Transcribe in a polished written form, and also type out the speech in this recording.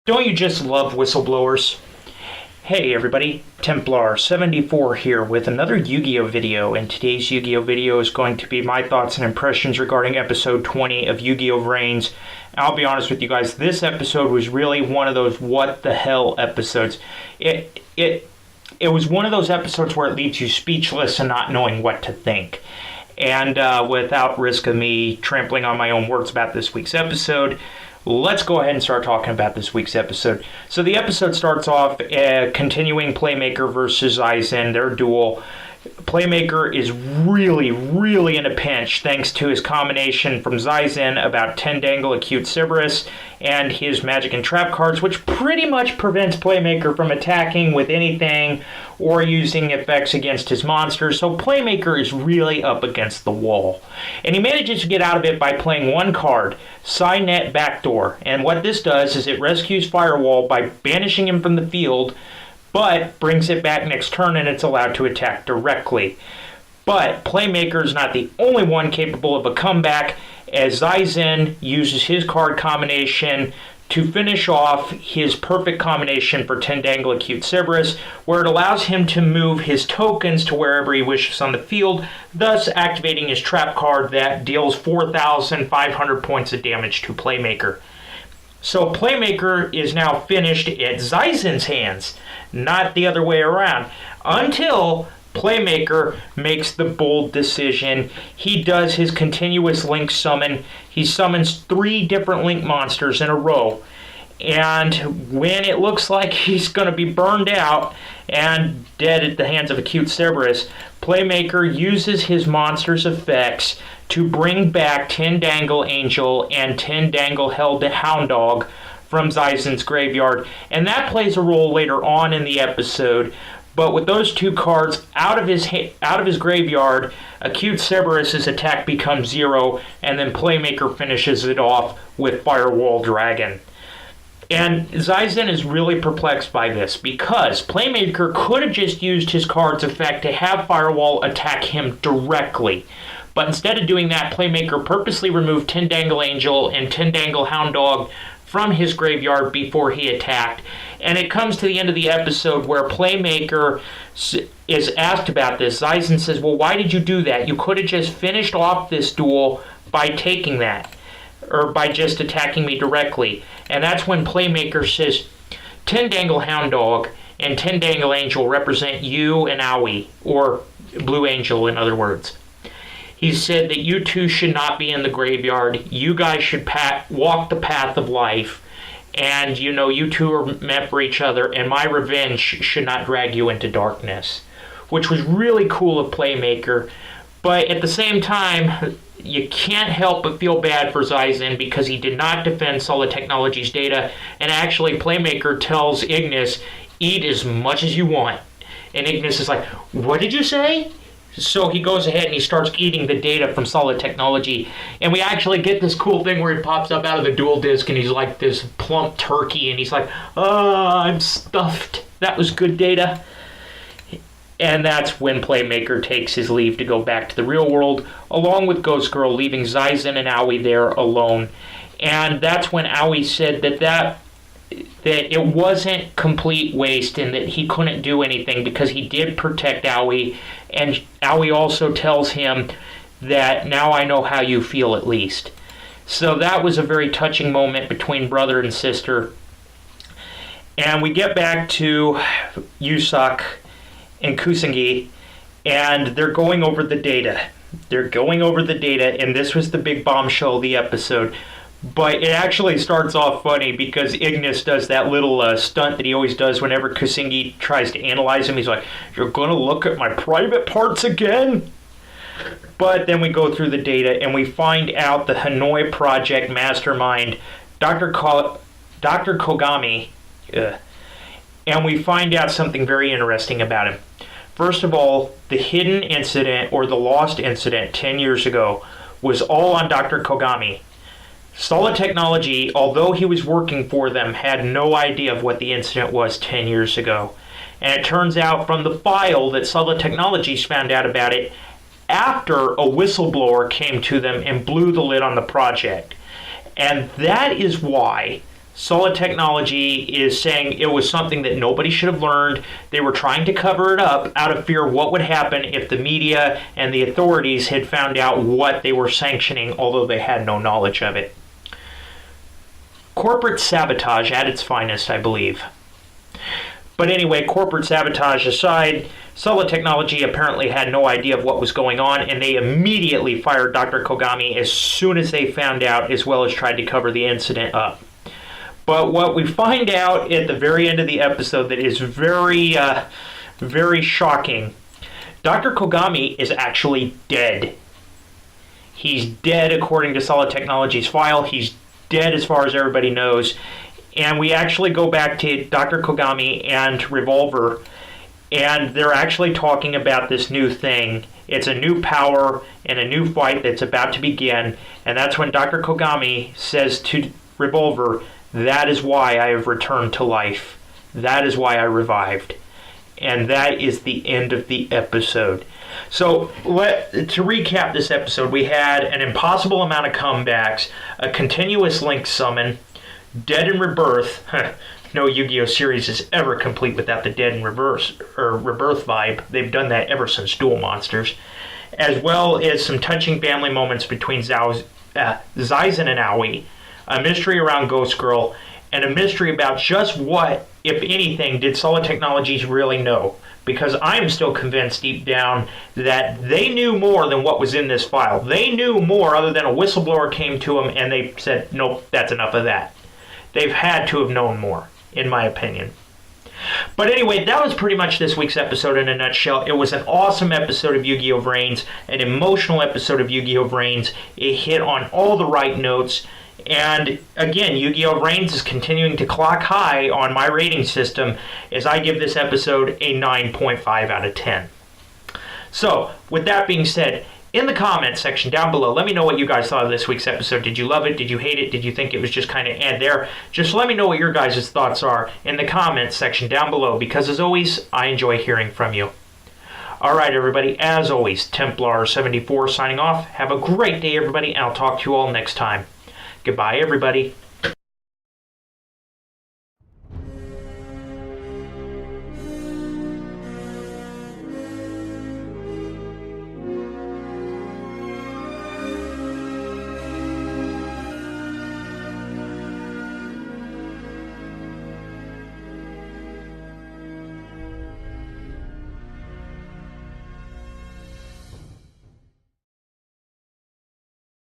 Don't you just love whistleblowers? Hey everybody, Templar74 here with another Yu-Gi-Oh video, and today's Yu-Gi-Oh video is going to be my thoughts and impressions regarding episode 20 of Yu-Gi-Oh VRAINS. I'll be honest with you guys, this episode was really one of those what the hell episodes. It was one of those episodes where it leaves you speechless and not knowing what to think. And without risk of me trampling on my own words about this week's episode, let's go ahead and start talking about this week's episode. So the episode starts off continuing Playmaker versus Aizen, their duel. Playmaker is really in a pinch thanks to his combination from Zaizen about 10 Dangle Acute Cerberus and his magic and trap cards, which pretty much prevents Playmaker from attacking with anything or using effects against his monsters. So Playmaker is really up against the wall. And he manages to get out of it by playing one card, Psynet Backdoor. And what this does is it rescues Firewall by banishing him from the field, but brings it back next turn and it's allowed to attack directly. But Playmaker is not the only one capable of a comeback, as Zaizen uses his card combination to finish off his perfect combination for 10 Dangle Acute Cerberus, where it allows him to move his tokens to wherever he wishes on the field, thus activating his trap card that deals 4,500 points of damage to Playmaker. So Playmaker is now finished at Zaizen's hands, not the other way around, until Playmaker makes the bold decision. He does his continuous link summon. He summons 3 different link monsters in a row. And when it looks like he's going to be burned out and dead at the hands of Acute Cerberus, Playmaker uses his monster's effects to bring back 10 Dangle Angel and 10 Dangle Hound Dog from Zaizen's graveyard. And that plays a role later on in the episode. But with those 2 cards out of his graveyard, Acute Cerberus's attack becomes 0, and then Playmaker finishes it off with Firewall Dragon. And Zaizen is really perplexed by this, because Playmaker could have just used his card's effect to have Firewall attack him directly. But instead of doing that, Playmaker purposely removed 10 Dangle Angel and 10 Dangle Hound Dog from his graveyard before he attacked. And it comes to the end of the episode where Playmaker is asked about this. Zaizen says, well, why did you do that? You could have just finished off this duel by taking that, or by just attacking me directly. And that's when Playmaker says, 10 Dangle Hound Dog and 10 Dangle Angel represent you and Aoi, or Blue Angel in other words. He said that you two should not be in the graveyard. You guys should walk the path of life. And, you two are meant for each other. And my revenge should not drag you into darkness. Which was really cool of Playmaker. But at the same time, you can't help but feel bad for Zaizen because he did not defend Solid Technologies' data. And actually, Playmaker tells Ignis, eat as much as you want. And Ignis is like, what did you say? So he goes ahead and he starts eating the data from Solid Technology. And we actually get this cool thing where he pops up out of the dual disc and he's like this plump turkey. And he's like, I'm stuffed. That was good data. And that's when Playmaker takes his leave to go back to the real world, along with Ghost Girl, leaving Zaizen and Aoi there alone. And that's when Aoi said that it wasn't complete waste and that he couldn't do anything because he did protect Aoi. And Aoi also tells him that now I know how you feel at least. So that was a very touching moment between brother and sister. And we get back to Yusak and Kusanagi, and they're going over the data. And this was the big bombshell of the episode. But it actually starts off funny because Ignis does that little stunt that he always does whenever Kusanagi tries to analyze him. He's like, you're going to look at my private parts again? But then we go through the data and we find out the Hanoi Project mastermind, Dr. Kogami, and we find out something very interesting about him. First of all, the hidden incident or the lost incident 10 years ago was all on Dr. Kogami. Solid Technology, although he was working for them, had no idea of what the incident was 10 years ago. And it turns out from the file that Solid Technologies found out about it after a whistleblower came to them and blew the lid on the project. And that is why Solid Technology is saying it was something that nobody should have learned. They were trying to cover it up out of fear of what would happen if the media and the authorities had found out what they were sanctioning, although they had no knowledge of it. Corporate sabotage at its finest, I believe. But anyway, corporate sabotage aside, Solid Technology apparently had no idea of what was going on, and they immediately fired Dr. Kogami as soon as they found out, as well as tried to cover the incident up. But what we find out at the very end of the episode that is very shocking, Dr. Kogami is actually dead. He's dead according to Solid Technology's file. He's dead as far as everybody knows. And we actually go back to Dr. Kogami and Revolver, and they're actually talking about this new thing. It's a new power and a new fight that's about to begin. And that's when Dr. Kogami says to Revolver, "That is why I have returned to life. That is why I revived." And that is the end of the episode. So, to recap this episode, we had an impossible amount of comebacks, a continuous Link summon, Dead and Rebirth. No Yu-Gi-Oh series is ever complete without the Dead and Rebirth vibe. They've done that ever since Duel Monsters. As well as some touching family moments between Zyzen and Aoi, a mystery around Ghost Girl, and a mystery about just what, if anything, did Solid Technologies really know. Because I'm still convinced deep down that they knew more than what was in this file. They knew more other than a whistleblower came to them and they said, nope, that's enough of that. They've had to have known more, in my opinion. But anyway, that was pretty much this week's episode in a nutshell. It was an awesome episode of Yu-Gi-Oh VRAINS, an emotional episode of Yu-Gi-Oh VRAINS. It hit on all the right notes. And again, Yu-Gi-Oh VRAINS is continuing to clock high on my rating system as I give this episode a 9.5 out of 10. So, with that being said, in the comments section down below, let me know what you guys thought of this week's episode. Did you love it? Did you hate it? Did you think it was just kind of there? Just let me know what your guys' thoughts are in the comments section down below, because as always, I enjoy hearing from you. Alright everybody, as always, Templar74 signing off. Have a great day everybody, and I'll talk to you all next time. Goodbye everybody.